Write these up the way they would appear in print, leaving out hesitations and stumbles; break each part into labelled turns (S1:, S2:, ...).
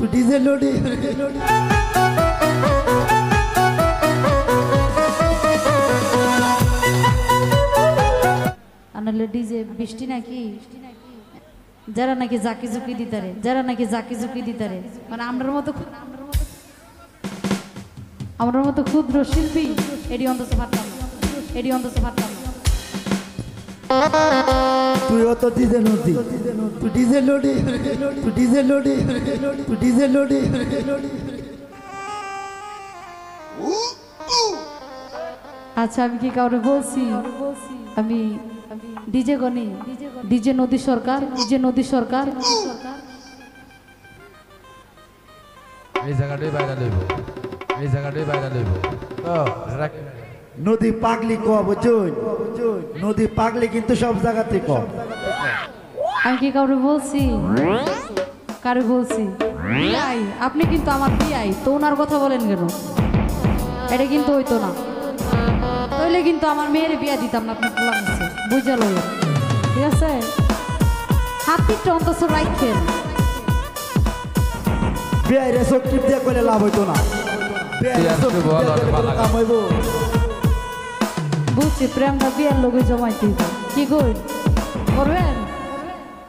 S1: DJ লোডে
S2: আনলে DJ বৃষ্টি নাকি যারা নাকি জাকি ঝুঁকি দিতারে যারা নাকি জাকি ঝুঁকি দিতারে মানে আমার মতো ক্ষুদ্র শিল্পী এডি অন্তত পারতাম এডি অন্তত পারতাম
S1: তুইও তো ডিজে নদী তুই ডিজে লোডে তুই ডিজে লোডে তুই ডিজে লোডে
S2: আচ্ছা আমি কি কাউরে বলছি আমি ডিজে গনি ডিজে নদী সরকার ডিজে নদী সরকার
S3: এই জায়গাটাই বাইরে লইব এই জায়গাটাই বাইরে লইব ও
S1: নদী পাগলি ক বুঝুন নদী পাগলি কিন্তু সব জায়গাতে কম
S2: আমি কি কাউরে বলছি কারে বলছি বিআই আপনি কিন্তু আমার বিআই তো ওনার কথা বলেন কেন এটা কিন্তু হইতো না তাহলে কিন্তু আমার মেয়ের বিয়া দিতাম না আপনি বলা হচ্ছে বুঝা লই ঠিক আছে হাতিটা অন্তত রাখেন
S1: বিআই রে সব টিপ দিয়া কইলে লাভ হইতো না বিআই রে সব টিপ দিয়া কইলে কাম হইবো
S2: বুঝছি প্রেমটা বিয়ার লোকে জমাইতে কি কই করবেন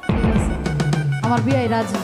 S2: ঠিক আছে আমার বিয়াই রাজি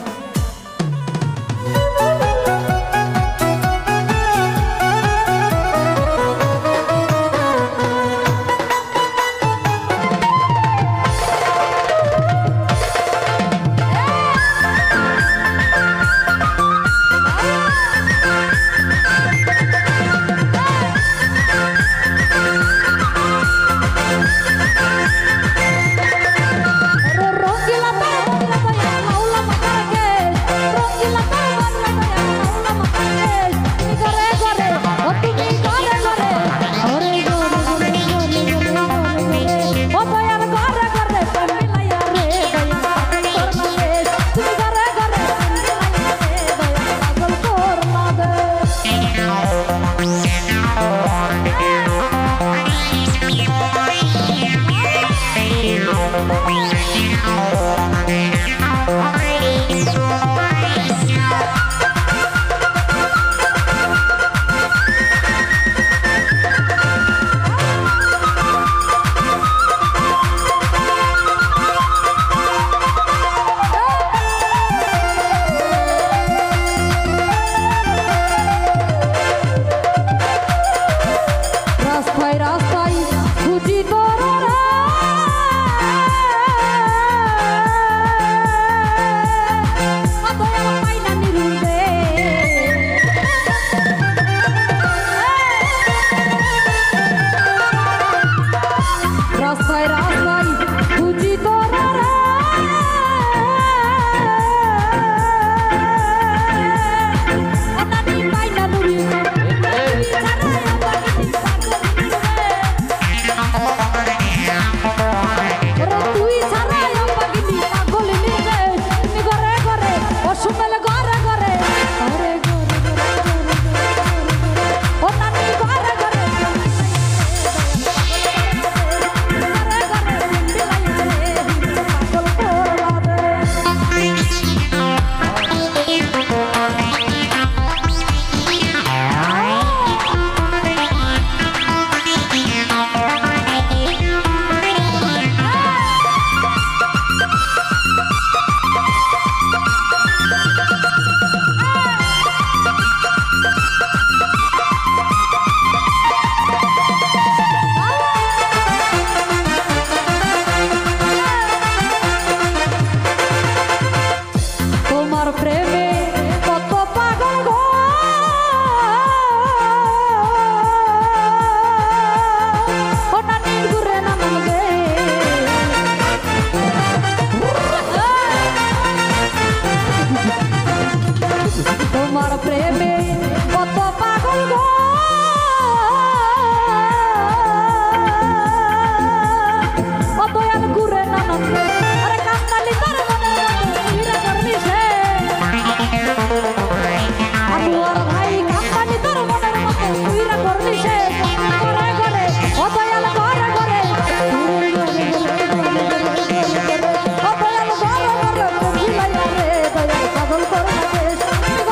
S2: পাগল করো না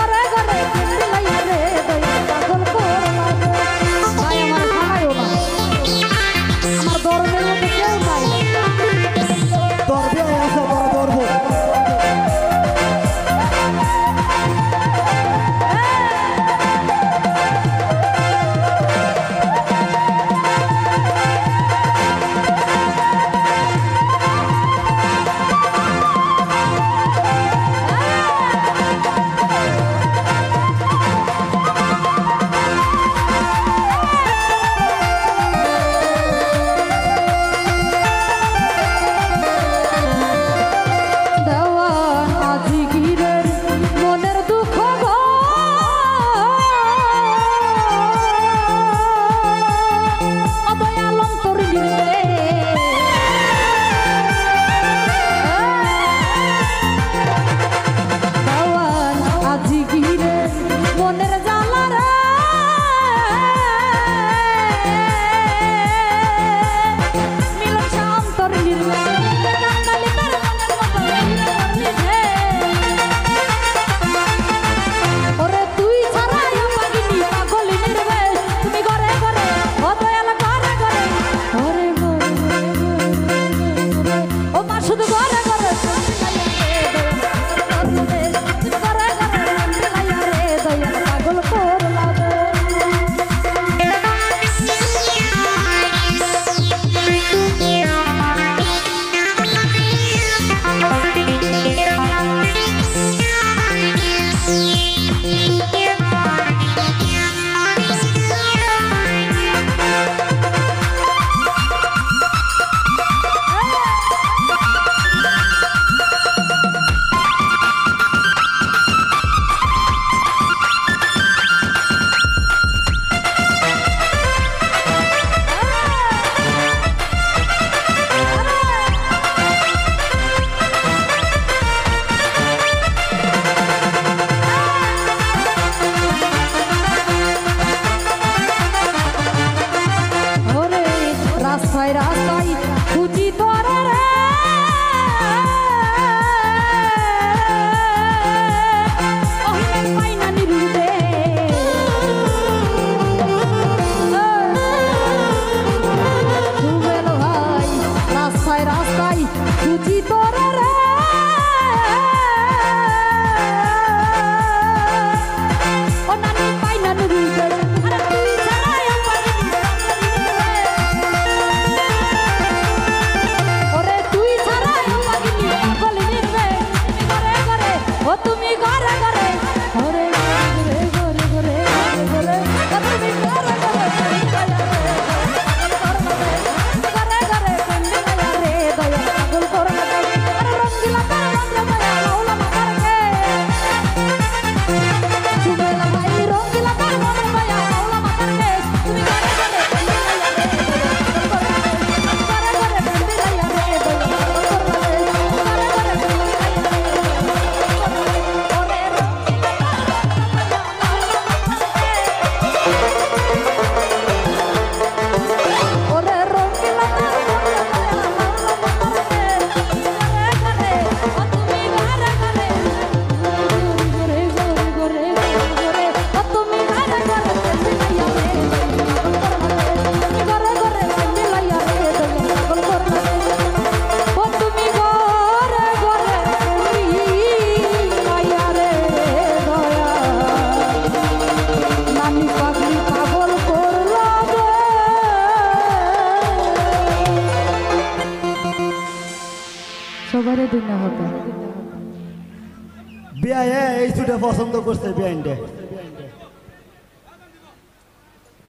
S2: সবারই ধন্যবাদ।
S1: বিয়া এই সুটা পছন্দ করছে বিয়াইনটা